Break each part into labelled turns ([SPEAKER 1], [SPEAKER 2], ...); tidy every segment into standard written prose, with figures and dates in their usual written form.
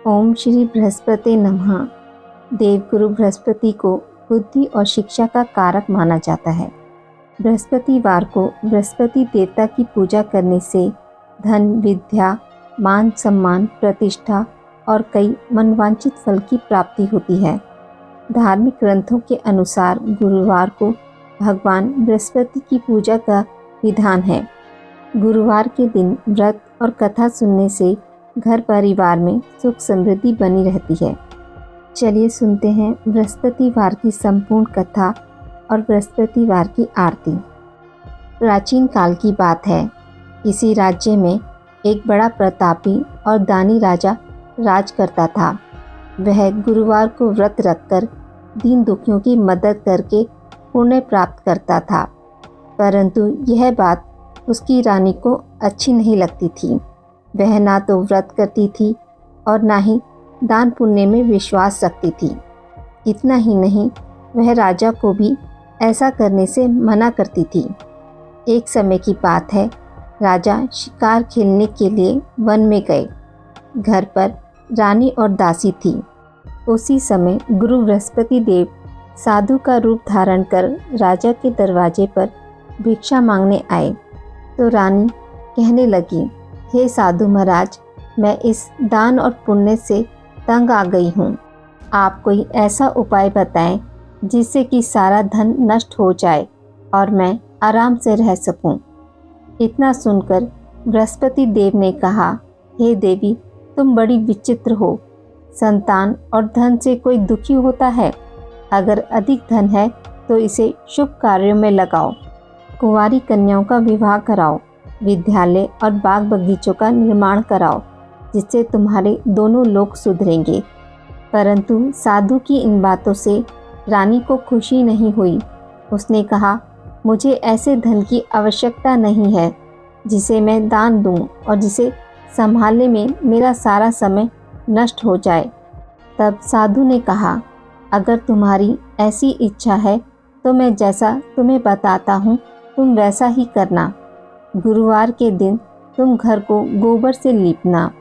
[SPEAKER 1] ओम श्री बृहस्पति नमः। देवगुरु बृहस्पति को बुद्धि और शिक्षा का कारक माना जाता है। बृहस्पतिवार को बृहस्पति देवता की पूजा करने से धन, विद्या, मान सम्मान, प्रतिष्ठा और कई मनवांछित फल की प्राप्ति होती है। धार्मिक ग्रंथों के अनुसार गुरुवार को भगवान बृहस्पति की पूजा का विधान है। गुरुवार के दिन व्रत और कथा सुनने से घर परिवार में सुख समृद्धि बनी रहती है। चलिए सुनते हैं बृहस्पतिवार की संपूर्ण कथा और बृहस्पतिवार की आरती। प्राचीन काल की बात है। किसी राज्य में एक बड़ा प्रतापी और दानी राजा राज करता था। वह गुरुवार को व्रत रखकर दीन दुखियों की मदद करके पुण्य प्राप्त करता था, परंतु यह बात उसकी रानी को अच्छी नहीं लगती थी। वह ना तो व्रत करती थी और ना ही दान पुण्य में विश्वास रखती थी। इतना ही नहीं, वह राजा को भी ऐसा करने से मना करती थी। एक समय की बात है, राजा शिकार खेलने के लिए वन में गए। घर पर रानी और दासी थी। उसी समय गुरु बृहस्पति देव साधु का रूप धारण कर राजा के दरवाजे पर भिक्षा मांगने आए तो रानी कहने लगी, हे साधु महाराज, मैं इस दान और पुण्य से तंग आ गई हूँ। आप कोई ऐसा उपाय बताएं जिससे कि सारा धन नष्ट हो जाए और मैं आराम से रह सकूं। इतना सुनकर बृहस्पति देव ने कहा, हे देवी, तुम बड़ी विचित्र हो। संतान और धन से कोई दुखी होता है? अगर अधिक धन है तो इसे शुभ कार्यों में लगाओ। कुंवारी कन्याओं का विवाह कराओ। विद्यालय और बाग बगीचों का निर्माण कराओ, जिससे तुम्हारे दोनों लोग सुधरेंगे। परंतु साधु की इन बातों से रानी को खुशी नहीं हुई। उसने कहा, मुझे ऐसे धन की आवश्यकता नहीं है जिसे मैं दान दूं और जिसे संभालने में मेरा सारा समय नष्ट हो जाए। तब साधु ने कहा, अगर तुम्हारी ऐसी इच्छा है तो मैं जैसा तुम्हें बताता हूँ तुम वैसा ही करना। गुरुवार के दिन तुम घर को गोबर से लीपना,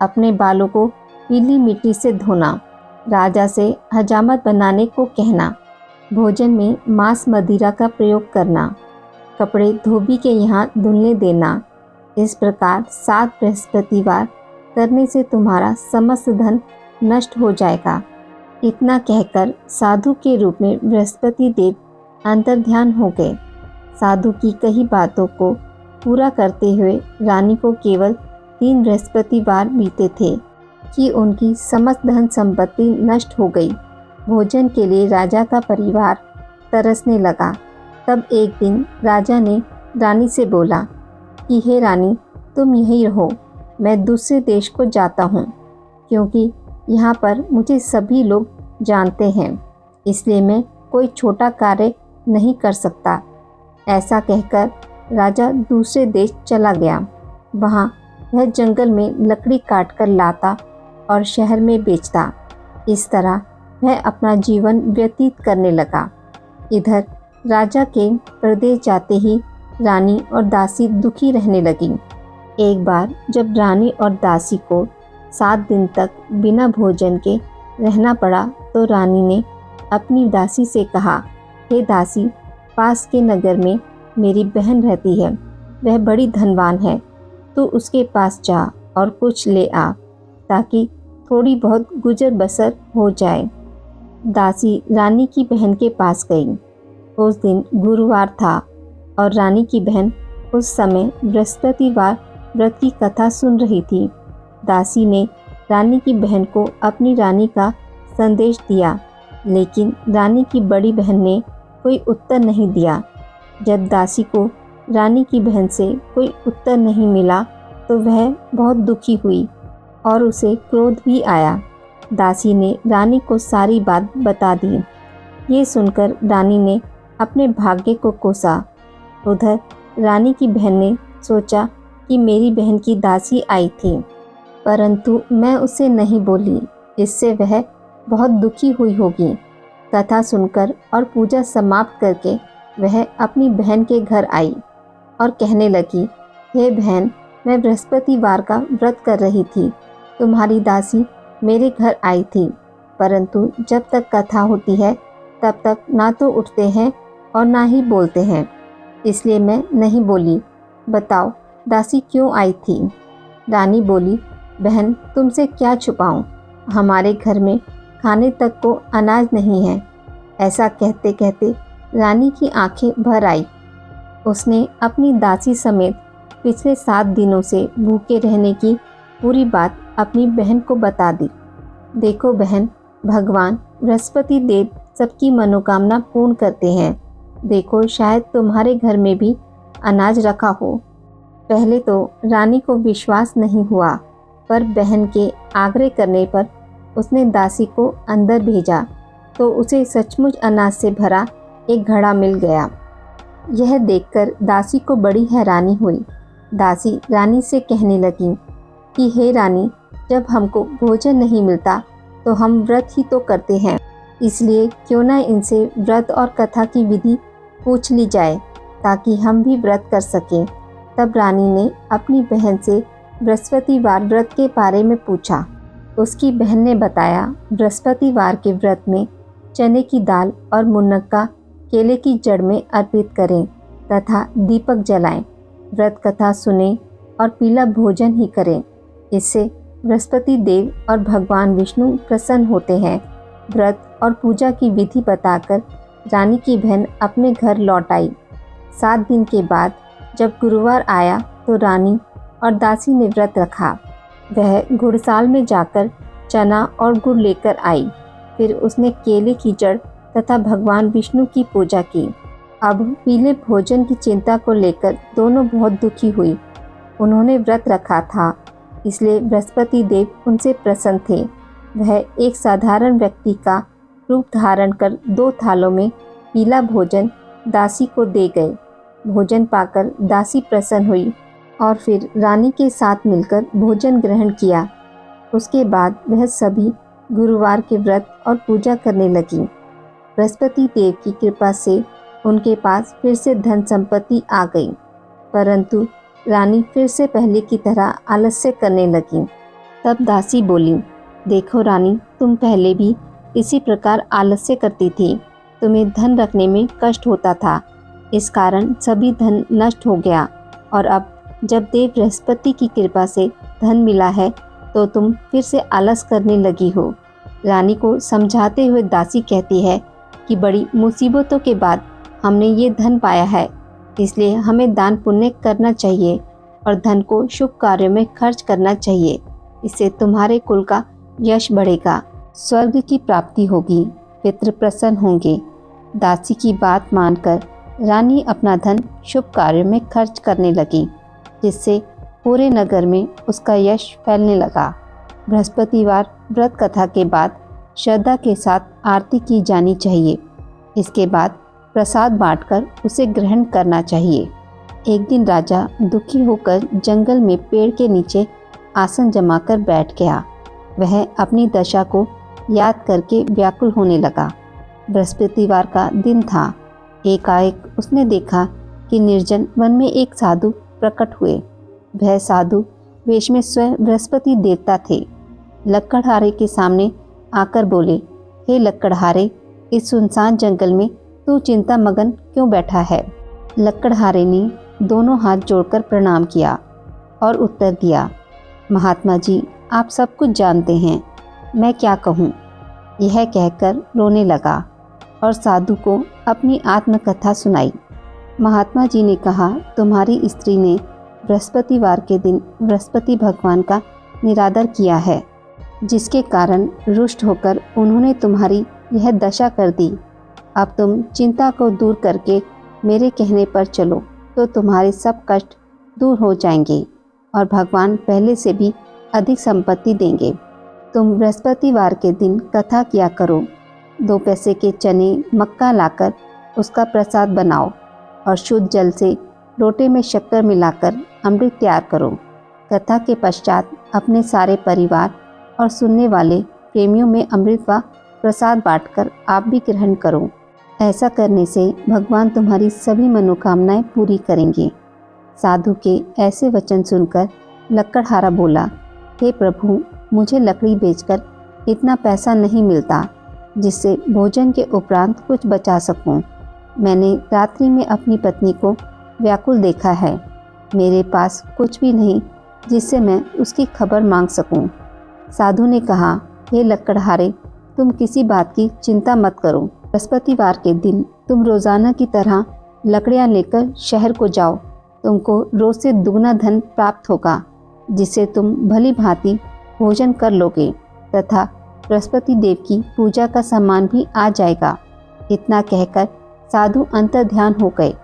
[SPEAKER 1] अपने बालों को पीली मिट्टी से धोना, राजा से हजामत बनाने को कहना, भोजन में मांस मदिरा का प्रयोग करना, कपड़े धोबी के यहाँ धुलने देना। इस प्रकार 7 बृहस्पतिवार करने से तुम्हारा समस्त धन नष्ट हो जाएगा। इतना कहकर साधु के रूप में बृहस्पति देव अंतर्ध्यान हो गए। साधु की कही बातों को पूरा करते हुए रानी को केवल 3 बृहस्पतिवार बीते थे कि उनकी समस्त धन संपत्ति नष्ट हो गई। भोजन के लिए राजा का परिवार तरसने लगा। तब एक दिन राजा ने रानी से बोला कि हे रानी, तुम यहीं रहो, मैं दूसरे देश को जाता हूँ, क्योंकि यहाँ पर मुझे सभी लोग जानते हैं, इसलिए मैं कोई छोटा कार्य नहीं कर सकता। ऐसा कहकर राजा दूसरे देश चला गया। वहाँ वह जंगल में लकड़ी काटकर लाता और शहर में बेचता। इस तरह वह अपना जीवन व्यतीत करने लगा। इधर राजा के प्रदेश जाते ही रानी और दासी दुखी रहने लगी। एक बार जब रानी और दासी को 7 दिन तक बिना भोजन के रहना पड़ा तो रानी ने अपनी दासी से कहा, हे दासी, पास के नगर में मेरी बहन रहती है, वह बड़ी धनवान है। तू उसके पास जा और कुछ ले आ, ताकि थोड़ी बहुत गुजर बसर हो जाए। दासी रानी की बहन के पास गई। उस दिन गुरुवार था और रानी की बहन उस समय बृहस्पतिवार व्रत की कथा सुन रही थी। दासी ने रानी की बहन को अपनी रानी का संदेश दिया, लेकिन रानी की बड़ी बहन ने कोई उत्तर नहीं दिया। जब दासी को रानी की बहन से कोई उत्तर नहीं मिला तो वह बहुत दुखी हुई और उसे क्रोध भी आया। दासी ने रानी को सारी बात बता दी। ये सुनकर रानी ने अपने भाग्य को कोसा। उधर रानी की बहन ने सोचा कि मेरी बहन की दासी आई थी, परंतु मैं उसे नहीं बोली, इससे वह बहुत दुखी हुई होगी। कथा सुनकर और पूजा समाप्त करके वह अपनी बहन के घर आई और कहने लगी, हे बहन, मैं बृहस्पतिवार का व्रत कर रही थी। तुम्हारी दासी मेरे घर आई थी, परंतु जब तक कथा होती है तब तक ना तो उठते हैं और ना ही बोलते हैं, इसलिए मैं नहीं बोली। बताओ दासी क्यों आई थी? रानी बोली, बहन तुमसे क्या छुपाऊं, हमारे घर में खाने तक को अनाज नहीं है। ऐसा कहते कहते रानी की आंखें भर आई। उसने अपनी दासी समेत पिछले 7 दिनों से भूखे रहने की पूरी बात अपनी बहन को बता दी। देखो बहन, भगवान बृहस्पति देव सबकी मनोकामना पूर्ण करते हैं। देखो शायद तुम्हारे घर में भी अनाज रखा हो। पहले तो रानी को विश्वास नहीं हुआ, पर बहन के आग्रह करने पर उसने दासी को अंदर भेजा तो उसे सचमुच अनाज से भरा एक घड़ा मिल गया। यह देखकर दासी को बड़ी हैरानी हुई। दासी रानी से कहने लगी कि हे रानी, जब हमको भोजन नहीं मिलता तो हम व्रत ही तो करते हैं, इसलिए क्यों ना इनसे व्रत और कथा की विधि पूछ ली जाए ताकि हम भी व्रत कर सकें। तब रानी ने अपनी बहन से बृहस्पतिवार व्रत के बारे में पूछा। उसकी बहन ने बताया, बृहस्पतिवार के व्रत में चने की दाल और मुनक्का केले की जड़ में अर्पित करें तथा दीपक जलाएं, व्रत कथा सुने और पीला भोजन ही करें। इससे बृहस्पति देव और भगवान विष्णु प्रसन्न होते हैं। व्रत और पूजा की विधि बताकर रानी की बहन अपने घर लौट आई। 7 दिन के बाद जब गुरुवार आया तो रानी और दासी ने व्रत रखा। वह गुड़साल में जाकर चना और गुड़ लेकर आई। फिर उसने केले की जड़ तथा भगवान विष्णु की पूजा की। अब पीले भोजन की चिंता को लेकर दोनों बहुत दुखी हुई। उन्होंने व्रत रखा था, इसलिए बृहस्पति देव उनसे प्रसन्न थे। वह एक साधारण व्यक्ति का रूप धारण कर 2 थालों में पीला भोजन दासी को दे गए। भोजन पाकर दासी प्रसन्न हुई और फिर रानी के साथ मिलकर भोजन ग्रहण किया। उसके बाद वह सभी गुरुवार के व्रत और पूजा करने लगी। बृहस्पति देव की कृपा से उनके पास फिर से धन संपत्ति आ गई, परंतु रानी फिर से पहले की तरह आलस्य करने लगी। तब दासी बोली, देखो रानी, तुम पहले भी इसी प्रकार आलस्य करती थी। तुम्हें धन रखने में कष्ट होता था, इस कारण सभी धन नष्ट हो गया, और अब जब देव बृहस्पति की कृपा से धन मिला है तो तुम फिर से आलस करने लगी हो। रानी को समझाते हुए दासी कहती है कि बड़ी मुसीबतों के बाद हमने ये धन पाया है, इसलिए हमें दान पुण्य करना चाहिए और धन को शुभ कार्यों में खर्च करना चाहिए। इससे तुम्हारे कुल का यश बढ़ेगा, स्वर्ग की प्राप्ति होगी, पितृ प्रसन्न होंगे। दासी की बात मानकर रानी अपना धन शुभ कार्यों में खर्च करने लगी, जिससे पूरे नगर में उसका यश फैलने लगा। बृहस्पतिवार व्रत कथा के बाद श्रद्धा के साथ आरती की जानी चाहिए। इसके बाद प्रसाद बांटकर उसे ग्रहण करना चाहिए। एक दिन राजा दुखी होकर जंगल में पेड़ के नीचे आसन जमाकर बैठ गया। वह अपनी दशा को याद करके व्याकुल होने लगा। बृहस्पतिवार का दिन था। एकाएक उसने देखा कि निर्जन वन में एक साधु प्रकट हुए। वह साधु वेश में स्वयं बृहस्पति देवता थे। लक्कड़हारे के सामने आकर बोले, हे लक्कड़हारे, इस सुनसान जंगल में तू चिंता मगन क्यों बैठा है? लक्कड़हारे ने दोनों हाथ जोड़कर प्रणाम किया और उत्तर दिया, महात्मा जी, आप सब कुछ जानते हैं, मैं क्या कहूँ। यह कहकर रोने लगा और साधु को अपनी आत्मकथा सुनाई। महात्मा जी ने कहा, तुम्हारी स्त्री ने बृहस्पतिवार के दिन बृहस्पति भगवान का निरादर किया है, जिसके कारण रुष्ट होकर उन्होंने तुम्हारी यह दशा कर दी। अब तुम चिंता को दूर करके मेरे कहने पर चलो तो तुम्हारे सब कष्ट दूर हो जाएंगे और भगवान पहले से भी अधिक संपत्ति देंगे। तुम बृहस्पतिवार के दिन कथा किया करो। 2 पैसे के चने मक्का लाकर उसका प्रसाद बनाओ और शुद्ध जल से लोटे में शक्कर मिलाकर अमृत तैयार करो। कथा के पश्चात अपने सारे परिवार और सुनने वाले प्रेमियों में अमृत व प्रसाद बांटकर आप भी ग्रहण करो। ऐसा करने से भगवान तुम्हारी सभी मनोकामनाएं पूरी करेंगे। साधु के ऐसे वचन सुनकर लक्कड़हारा बोला, हे प्रभु, मुझे लकड़ी बेचकर इतना पैसा नहीं मिलता जिससे भोजन के उपरांत कुछ बचा सकूं। मैंने रात्रि में अपनी पत्नी को व्याकुल देखा है। मेरे पास कुछ भी नहीं जिससे मैं उसकी खबर मांग सकूं। साधु ने कहा, हे लकड़हारे, तुम किसी बात की चिंता मत करो। बृहस्पतिवार के दिन तुम रोज़ाना की तरह लकड़ियाँ लेकर शहर को जाओ। तुमको रोज़ से दुगना धन प्राप्त होगा, जिससे तुम भली भांति भोजन कर लोगे तथा बृहस्पति देव की पूजा का सामान भी आ जाएगा। इतना कहकर साधु अंतर्ध्यान हो गए।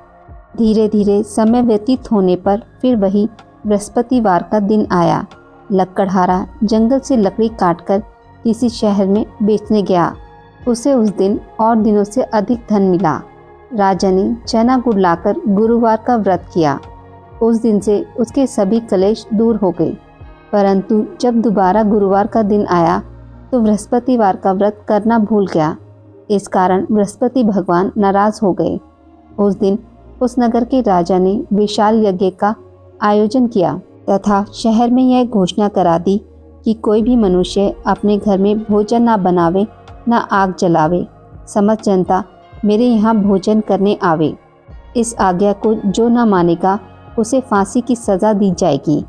[SPEAKER 1] धीरे धीरे समय व्यतीत होने पर फिर वही बृहस्पतिवार का दिन आया। लकड़हारा जंगल से लकड़ी काटकर किसी शहर में बेचने गया। उसे उस दिन और दिनों से अधिक धन मिला। राजा ने चना गुड़ लाकर गुरुवार का व्रत किया। उस दिन से उसके सभी कलेश दूर हो गए। परंतु जब दोबारा गुरुवार का दिन आया तो बृहस्पतिवार का व्रत करना भूल गया। इस कारण बृहस्पति भगवान नाराज हो गए। उस दिन उस नगर के राजा ने विशाल यज्ञ का आयोजन किया तथा शहर में यह घोषणा करा दी कि कोई भी मनुष्य अपने घर में भोजन ना बनावे, ना आग जलावे। समस्त जनता मेरे यहाँ भोजन करने आवे। इस आज्ञा को जो न मानेगा उसे फांसी की सज़ा दी जाएगी।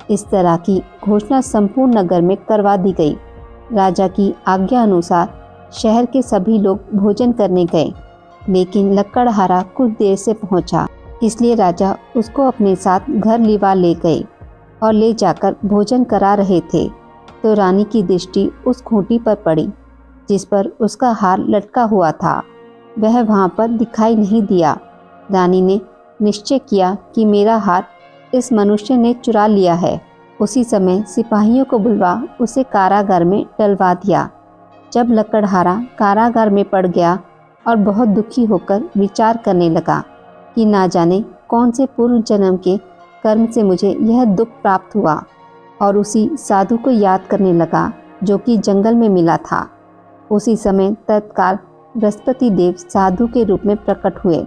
[SPEAKER 1] इस तरह की घोषणा संपूर्ण नगर में करवा दी गई। राजा की आज्ञा अनुसार शहर के सभी लोग भोजन करने गए, लेकिन लकड़हारा कुछ देर से पहुंचा, इसलिए राजा उसको अपने साथ घर लिवा ले गए और ले जाकर भोजन करा रहे थे तो रानी की दृष्टि उस खूंटी पर पड़ी जिस पर उसका हार लटका हुआ था। वह वहां पर दिखाई नहीं दिया। रानी ने निश्चय किया कि मेरा हार इस मनुष्य ने चुरा लिया है। उसी समय सिपाहियों को बुलवा उसे कारागार में डलवा दिया। जब लकड़हारा कारागार में पड़ गया और बहुत दुखी होकर विचार करने लगा कि ना जाने कौन से पूर्व जन्म के कर्म से मुझे यह दुख प्राप्त हुआ, और उसी साधु को याद करने लगा जो कि जंगल में मिला था। उसी समय तत्काल बृहस्पति देव साधु के रूप में प्रकट हुए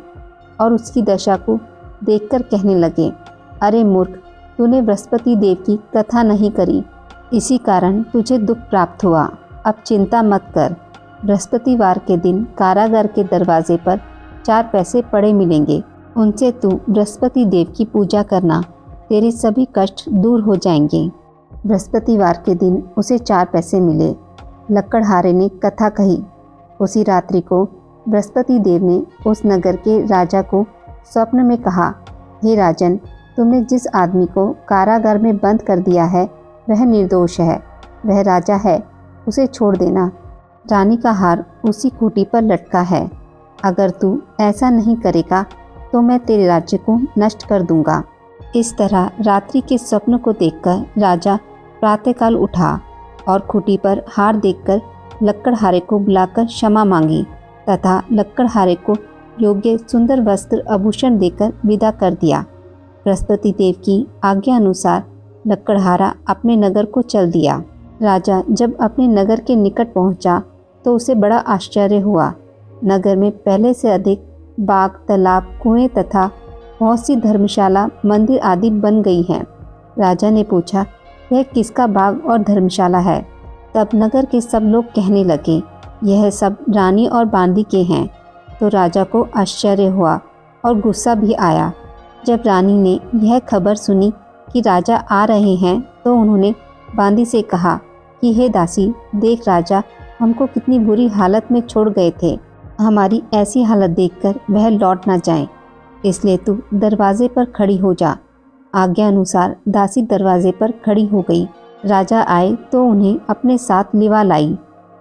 [SPEAKER 1] और उसकी दशा को देखकर कहने लगे, अरे मूर्ख, तूने बृहस्पति देव की कथा नहीं करी, इसी कारण तुझे दुख प्राप्त हुआ। अब चिंता मत कर। बृहस्पतिवार के दिन कारागार के दरवाजे पर 4 पैसे पड़े मिलेंगे। उनसे तू बृहस्पति देव की पूजा करना, तेरे सभी कष्ट दूर हो जाएंगे। बृहस्पतिवार के दिन उसे 4 पैसे मिले। लकड़हारे ने कथा कही। उसी रात्रि को बृहस्पति देव ने उस नगर के राजा को स्वप्न में कहा, हे राजन, तुमने जिस आदमी को कारागार में बंद कर दिया है वह निर्दोष है। वह राजा है, उसे छोड़ देना। रानी का हार उसी खूंटी पर लटका है। अगर तू ऐसा नहीं करेगा तो मैं तेरे राज्य को नष्ट कर दूंगा। इस तरह रात्रि के स्वप्न को देखकर राजा प्रातःकाल उठा और खूंटी पर हार देखकर लकड़हारे को बुलाकर क्षमा मांगी तथा लकड़हारे को योग्य सुंदर वस्त्र आभूषण देकर विदा कर दिया। बृहस्पति देव की आज्ञा अनुसार लकड़हारा अपने नगर को चल दिया। राजा जब अपने नगर के निकट पहुंचा तो उसे बड़ा आश्चर्य हुआ। नगर में पहले से अधिक बाग, तालाब, कुएं तथा बहुत सी धर्मशाला, मंदिर आदि बन गई हैं। राजा ने पूछा, यह किसका बाग और धर्मशाला है? तब नगर के सब लोग कहने लगे, यह सब रानी और बांदी के हैं। तो राजा को आश्चर्य हुआ और गुस्सा भी आया। जब रानी ने यह खबर सुनी कि राजा आ रहे हैं तो उन्होंने बांदी से कहा कि हे दासी, देख राजा हमको कितनी बुरी हालत में छोड़ गए थे। हमारी ऐसी हालत देखकर वह लौट ना जाए, इसलिए तू दरवाजे पर खड़ी हो जा। आज्ञा अनुसार दासी दरवाजे पर खड़ी हो गई। राजा आए तो उन्हें अपने साथ लिवा लाई।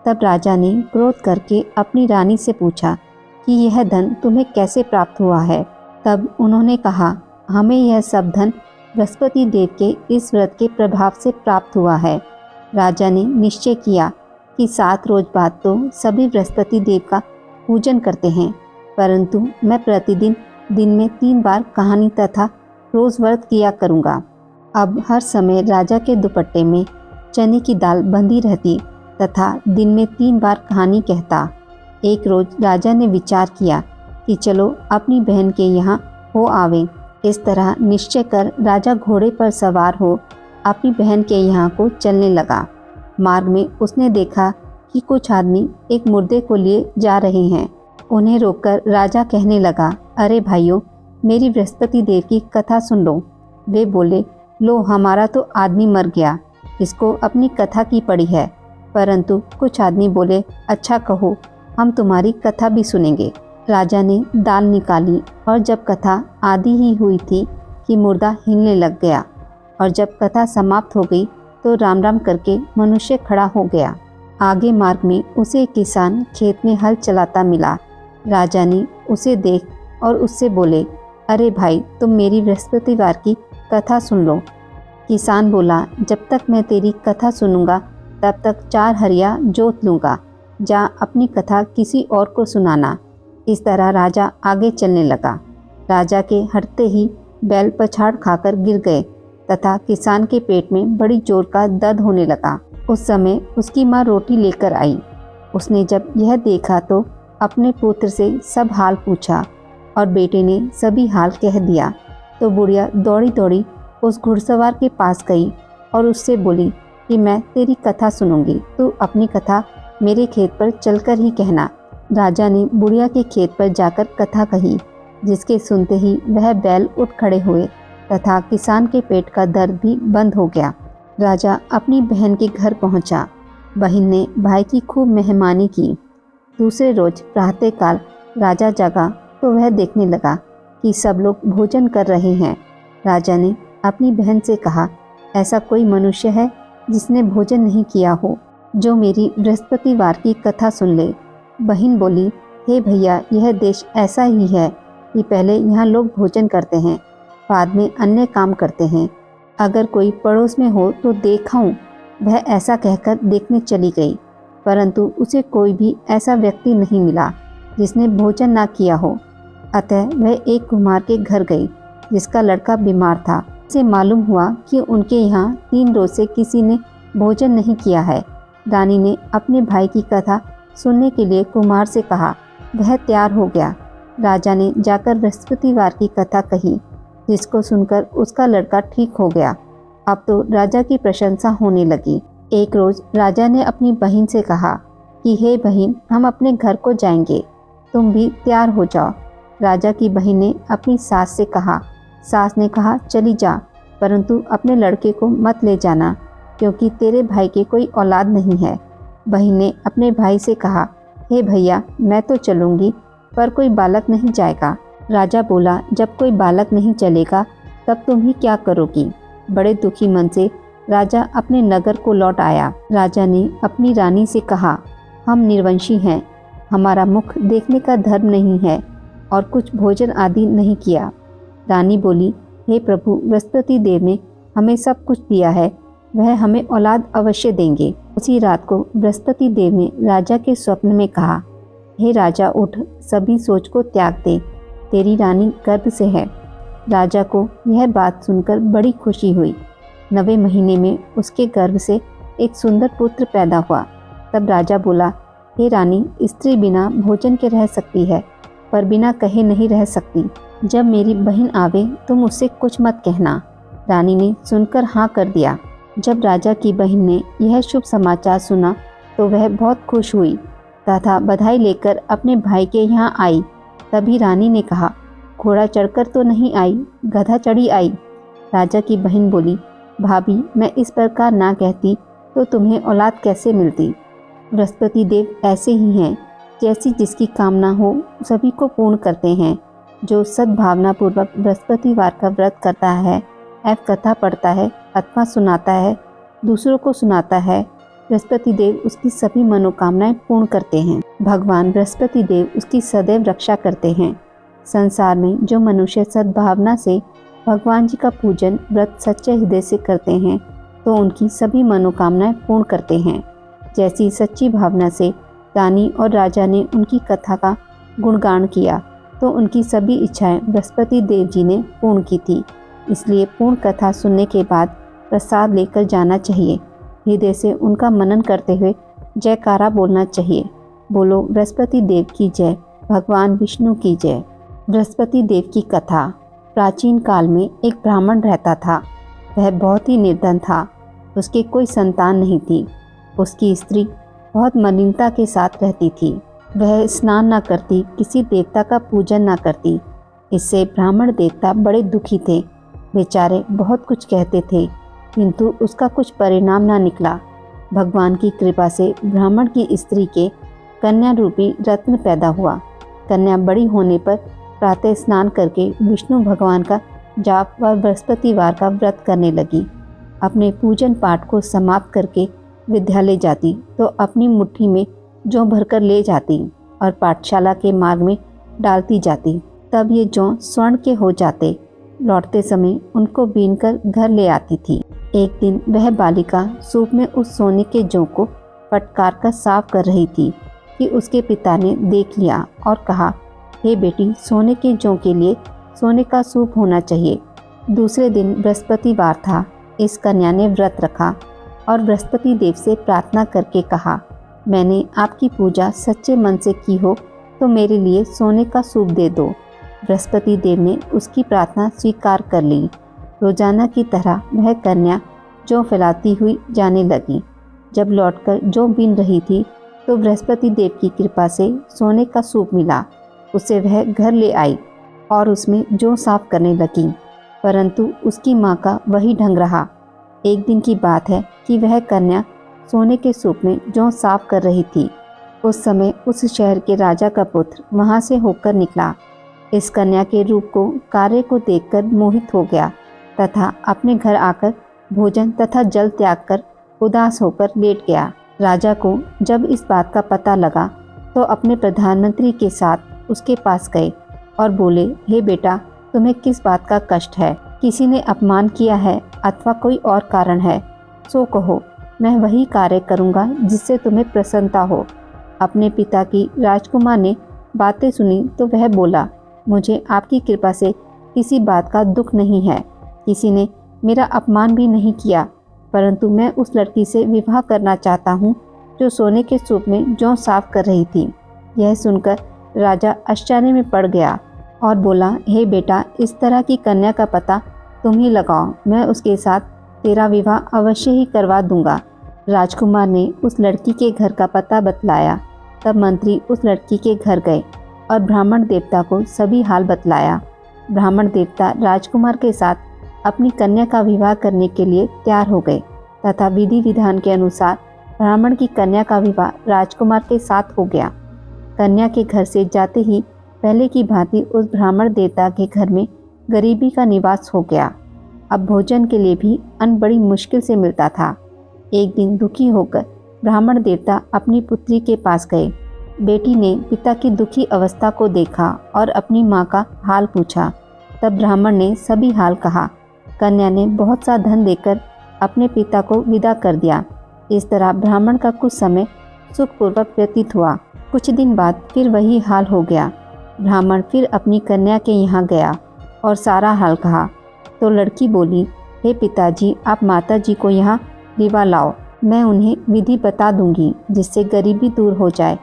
[SPEAKER 1] तब राजा ने क्रोध करके अपनी रानी से पूछा कि यह धन तुम्हें कैसे प्राप्त हुआ है? तब उन्होंने कहा, हमें यह सब धन बृहस्पति देव के इस व्रत के प्रभाव से प्राप्त हुआ है। राजा ने निश्चय किया कि 7 रोज बाद तो सभी बृहस्पति देव का पूजन करते हैं, परंतु मैं प्रतिदिन दिन में 3 बार कहानी तथा रोज व्रत किया करूँगा। अब हर समय राजा के दुपट्टे में चने की दाल बंधी रहती तथा दिन में 3 बार कहानी कहता। एक रोज राजा ने विचार किया कि चलो अपनी बहन के यहाँ हो आवे। इस तरह निश्चय कर राजा घोड़े पर सवार हो अपनी बहन के यहाँ को चलने लगा। मार्ग में उसने देखा कि कुछ आदमी एक मुर्दे को लिए जा रहे हैं। उन्हें रोककर राजा कहने लगा, अरे भाइयों, मेरी बृहस्पति देव की कथा सुन लो। वे बोले, लो हमारा तो आदमी मर गया, इसको अपनी कथा की पड़ी है। परंतु कुछ आदमी बोले, अच्छा कहो, हम तुम्हारी कथा भी सुनेंगे। राजा ने दाल निकाली और जब कथा आधी ही हुई थी कि मुर्दा हिलने लग गया, और जब कथा समाप्त हो गई तो राम राम करके मनुष्य खड़ा हो गया। आगे मार्ग में उसे एक किसान खेत में हल चलाता मिला। राजा ने उसे देख और उससे बोले, अरे भाई, तुम मेरी बृहस्पतिवार की कथा सुन लो। किसान बोला, जब तक मैं तेरी कथा सुनूंगा तब तक 4 हरिया जोत लूँगा, जा अपनी कथा किसी और को सुनाना। इस तरह राजा आगे चलने लगा। राजा के हटते ही बैल पछाड़ खाकर गिर गए तथा किसान के पेट में बड़ी जोर का दर्द होने लगा। उस समय उसकी माँ रोटी लेकर आई। उसने जब यह देखा तो अपने पुत्र से सब हाल पूछा और बेटे ने सभी हाल कह दिया। तो बुढ़िया दौड़ी दौड़ी उस घुड़सवार के पास गई और उससे बोली कि मैं तेरी कथा सुनूंगी, तू अपनी कथा मेरे खेत पर चलकर ही कहना। राजा ने बुढ़िया के खेत पर जाकर कथा कही, जिसके सुनते ही वह बैल उठ खड़े हुए तथा किसान के पेट का दर्द भी बंद हो गया। राजा अपनी बहन के घर पहुंचा। बहन ने भाई की खूब मेहमानी की। दूसरे रोज प्रातःकाल राजा जगा तो वह देखने लगा कि सब लोग भोजन कर रहे हैं। राजा ने अपनी बहन से कहा, ऐसा कोई मनुष्य है जिसने भोजन नहीं किया हो, जो मेरी बृहस्पतिवार की कथा सुन ले। बहन बोली, हे भैया, यह देश ऐसा ही है कि पहले यहाँ लोग भोजन करते हैं, बाद में अन्य काम करते हैं। अगर कोई पड़ोस में हो तो देखाऊं। वह ऐसा कहकर देखने चली गई, परंतु उसे कोई भी ऐसा व्यक्ति नहीं मिला जिसने भोजन ना किया हो। अतः वह एक कुम्हार के घर गई जिसका लड़का बीमार था। उसे मालूम हुआ कि उनके यहाँ 3 रोज से किसी ने भोजन नहीं किया है। रानी ने अपने भाई की कथा सुनने के लिए कुम्हार से कहा। वह तैयार हो गया। राजा ने जाकर बृहस्पतिवार की कथा कही, जिसको सुनकर उसका लड़का ठीक हो गया। अब तो राजा की प्रशंसा होने लगी। एक रोज राजा ने अपनी बहन से कहा कि हे बहन, हम अपने घर को जाएंगे, तुम भी तैयार हो जाओ। राजा की बहन ने अपनी सास से कहा। सास ने कहा, चली जा, परंतु अपने लड़के को मत ले जाना, क्योंकि तेरे भाई के कोई औलाद नहीं है। बहन ने अपने भाई से कहा, हे भैया, मैं तो चलूँगी, पर कोई बालक नहीं जाएगा। राजा बोला, जब कोई बालक नहीं चलेगा तब तुम ही क्या करोगी। बड़े दुखी मन से राजा अपने नगर को लौट आया। राजा ने अपनी रानी से कहा, हम निर्वंशी हैं, हमारा मुख देखने का धर्म नहीं है और कुछ भोजन आदि नहीं किया। रानी बोली, हे प्रभु, बृहस्पति देव ने हमें सब कुछ दिया है, वह हमें औलाद अवश्य देंगे। उसी रात को बृहस्पति देव ने राजा के स्वप्न में कहा, हे राजा, उठ, सभी सोच को त्याग दे, तेरी रानी गर्भ से है। राजा को यह बात सुनकर बड़ी खुशी हुई। 9वें महीने में उसके गर्भ से एक सुंदर पुत्र पैदा हुआ। तब राजा बोला, हे रानी, स्त्री बिना भोजन के रह सकती है, पर बिना कहे नहीं रह सकती। जब मेरी बहन आवे तुम उससे कुछ मत कहना। रानी ने सुनकर हाँ कर दिया। जब राजा की बहन ने यह शुभ समाचार सुना तो वह बहुत खुश हुई तथा बधाई लेकर अपने भाई के यहाँ आई। तभी रानी ने कहा, घोड़ा चढ़कर तो नहीं आई, गधा चढ़ी आई। राजा की बहन बोली, भाभी, मैं इस प्रकार ना कहती तो तुम्हें औलाद कैसे मिलती। बृहस्पति देव ऐसे ही हैं, जैसी जिसकी कामना हो सभी को पूर्ण करते हैं। जो सद्भावना पूर्वक बृहस्पतिवार का व्रत करता है, एवं कथा पढ़ता है अथवा सुनाता है, दूसरों को सुनाता है, बृहस्पति देव उसकी सभी मनोकामनाएं पूर्ण करते हैं। भगवान बृहस्पति देव उसकी सदैव रक्षा करते हैं। संसार में जो मनुष्य सद्भावना से भगवान जी का पूजन व्रत सच्चे हृदय से करते हैं तो उनकी सभी मनोकामनाएं पूर्ण करते हैं। जैसी सच्ची भावना से रानी और राजा ने उनकी कथा का गुणगान किया तो उनकी सभी इच्छाएं बृहस्पति देव जी ने पूर्ण की थी। इसलिए पूर्ण कथा सुनने के बाद प्रसाद लेकर जाना चाहिए। हृदय से उनका मनन करते हुए जयकारा बोलना चाहिए। बोलो बृहस्पति देव की जय, भगवान विष्णु की जय। बृहस्पति देव की कथा। प्राचीन काल में एक ब्राह्मण रहता था। वह बहुत ही निर्धन था। उसकी कोई संतान नहीं थी। उसकी स्त्री बहुत मलिनता के साथ रहती थी। वह स्नान न करती, किसी देवता का पूजन न करती। इससे ब्राह्मण देवता बड़े दुखी थे। बेचारे बहुत कुछ कहते थे, किंतु उसका कुछ परिणाम न निकला। भगवान की कृपा से ब्राह्मण की स्त्री के कन्या रूपी रत्न पैदा हुआ। कन्या बड़ी होने पर प्रातः स्नान करके विष्णु भगवान का जाप व बृहस्पतिवार का व्रत करने लगी। अपने पूजन पाठ को समाप्त करके विद्यालय जाती तो अपनी मुट्ठी में जौ भरकर ले जाती और पाठशाला के मार्ग में डालती जाती। तब ये जौ स्वर्ण के हो जाते। लौटते समय उनको बीनकर घर ले आती थी। एक दिन वह बालिका सूप में उस सोने के जौ को फटकार कर साफ कर रही थी कि उसके पिता ने देख लिया और कहा, हे बेटी, सोने के जौ के लिए सोने का सूप होना चाहिए। दूसरे दिन बृहस्पतिवार था। इस कन्या ने व्रत रखा और बृहस्पति देव से प्रार्थना करके कहा, मैंने आपकी पूजा सच्चे मन से की हो तो मेरे लिए सोने का सूप दे दो। बृहस्पति देव ने उसकी प्रार्थना स्वीकार कर ली। रोजाना की तरह वह कन्या जौ फैलाती हुई जाने लगी। जब लौटकर जौ बीन रही थी तो बृहस्पति देव की कृपा से सोने का सूप मिला। उसे वह घर ले आई और उसमें जौ साफ करने लगी, परंतु उसकी माँ का वही ढंग रहा। एक दिन की बात है कि वह कन्या सोने के सूप में जौ साफ कर रही थी। उस समय उस शहर के राजा का पुत्र वहाँ से होकर निकला। इस कन्या के रूप को, कार्य को देखकर मोहित हो गया तथा अपने घर आकर भोजन तथा जल त्याग कर उदास होकर लेट गया। राजा को जब इस बात का पता लगा तो अपने प्रधानमंत्री के साथ उसके पास गए और बोले, हे बेटा, तुम्हें किस बात का कष्ट है? किसी ने अपमान किया है अथवा कोई और कारण है? सो कहो, मैं वही कार्य करूँगा जिससे तुम्हें प्रसन्नता हो। अपने पिता की राजकुमार ने बातें सुनी तो वह बोला, मुझे आपकी कृपा से किसी बात का दुख नहीं है। किसी ने मेरा अपमान भी नहीं किया, परंतु मैं उस लड़की से विवाह करना चाहता हूँ जो सोने के सूप में जौ साफ कर रही थी। यह सुनकर राजा आश्चर्य में पड़ गया और बोला, हे बेटा, इस तरह की कन्या का पता तुम ही लगाओ, मैं उसके साथ तेरा विवाह अवश्य ही करवा दूंगा। राजकुमार ने उस लड़की के घर का पता बतलाया। तब मंत्री उस लड़की के घर गए और ब्राह्मण देवता को सभी हाल बतलाया। ब्राह्मण देवता राजकुमार के साथ अपनी कन्या का विवाह करने के लिए तैयार हो गए तथा विधि विधान के अनुसार ब्राह्मण की कन्या का विवाह राजकुमार के साथ हो गया। कन्या के घर से जाते ही पहले की भांति उस ब्राह्मण देवता के घर में गरीबी का निवास हो गया। अब भोजन के लिए भी अन्न बड़ी मुश्किल से मिलता था। एक दिन दुखी होकर ब्राह्मण देवता अपनी पुत्री के पास गए। बेटी ने पिता की दुखी अवस्था को देखा और अपनी माँ का हाल पूछा। तब ब्राह्मण ने सभी हाल कहा। कन्या ने बहुत सा धन देकर अपने पिता को विदा कर दिया। इस तरह ब्राह्मण का कुछ समय सुखपूर्वक व्यतीत हुआ। कुछ दिन बाद फिर वही हाल हो गया। ब्राह्मण फिर अपनी कन्या के यहाँ गया और सारा हाल कहा तो लड़की बोली, हे पिताजी, आप माताजी को यहाँ दीवा लाओ, मैं उन्हें विधि बता दूंगी जिससे गरीबी दूर हो जाए।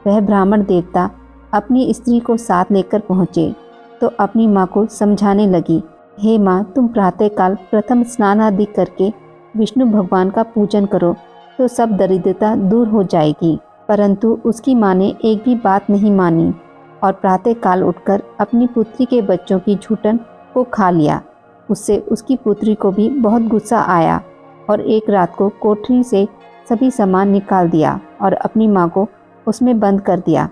[SPEAKER 1] वह ब्राह्मण देवता अपनी स्त्री को साथ लेकर पहुँचे तो अपनी माँ को समझाने लगी, हे माँ, तुम प्रातःकाल प्रथम स्नान आदि करके विष्णु भगवान का पूजन करो तो सब दरिद्रता दूर हो जाएगी। परंतु उसकी माँ ने एक भी बात नहीं मानी और प्रातःकाल उठकर अपनी पुत्री के बच्चों की झूठन को खा लिया। उससे उसकी पुत्री को भी बहुत गुस्सा आया और एक रात को कोठरी से सभी सामान निकाल दिया और अपनी माँ को उसमें बंद कर दिया।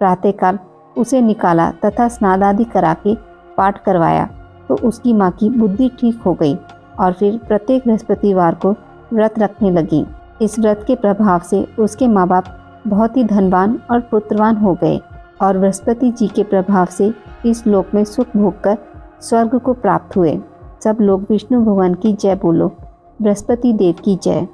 [SPEAKER 1] प्रातःकाल उसे निकाला तथा स्नान आदि करा के पाठ करवाया तो उसकी माँ की बुद्धि ठीक हो गई और फिर प्रत्येक बृहस्पतिवार को व्रत रखने लगी। इस व्रत के प्रभाव से उसके माँ बाप बहुत ही धनवान और पुत्रवान हो गए और बृहस्पति जी के प्रभाव से इस लोक में सुख भोग कर स्वर्ग को प्राप्त हुए। सब लोग विष्णु भगवान की जय बोलो। बृहस्पति देव की जय।